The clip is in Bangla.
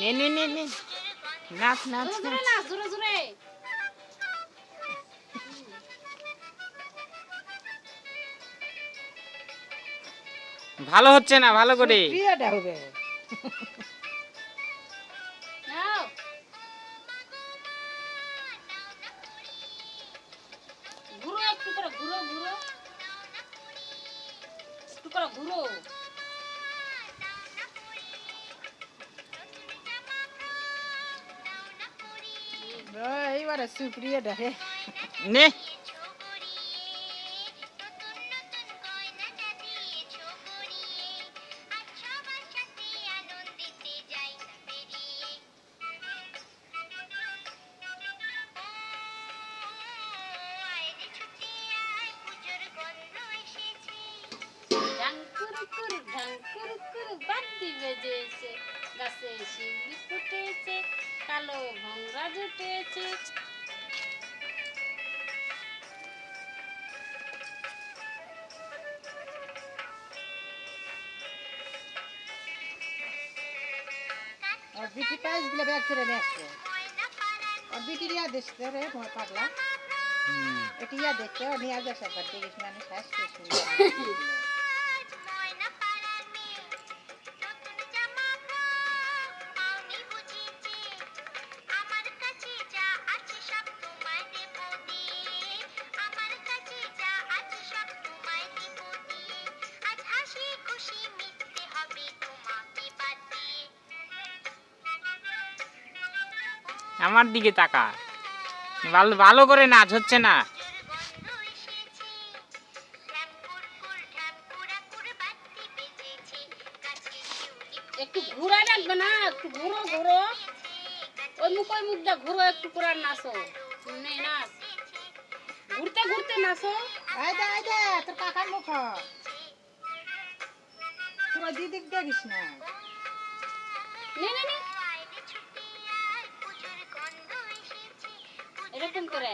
নে নে নে নে নাচ নাচ জোরে নাচ। না জোরে জোরে ভালো হচ্ছে না ভালো করে। প্রিয়টা হবে। নাও ঘুরো একটু করে ঘুরো ঘুরো একটু করে ঘুরো এইবারে সুপ্রিয়টা হে। নে ঢাঙ্কুর বাদ্যি বেজেছে গাছে শিউলি ফুটেছে কালো ভোমরা জুটেছে আর বিটি পাইসগুলো ব্যাগ করে নিয়ে আসছে। আর বিটির ইয়া দেখতে রে পাগলা, এটি ইয়া দেখতে ও নিয়ে আসে সবার দেখিস মানুষ আসছে শুনতে। আমার দিকে তাকা। ভালো ভালো করে নাচ হচ্ছে না। একটু ঘুরে রাখবে না একটু ঘুরো ঘুরো ওই মুখটা ঘুরো একটু করে নাচো নে নাচ ঘুরতে ঘুরতে নাচো আয় দে তোর কাকার মুখ পুরো দিদিক দেখিস না। নে নে নে এরকম করে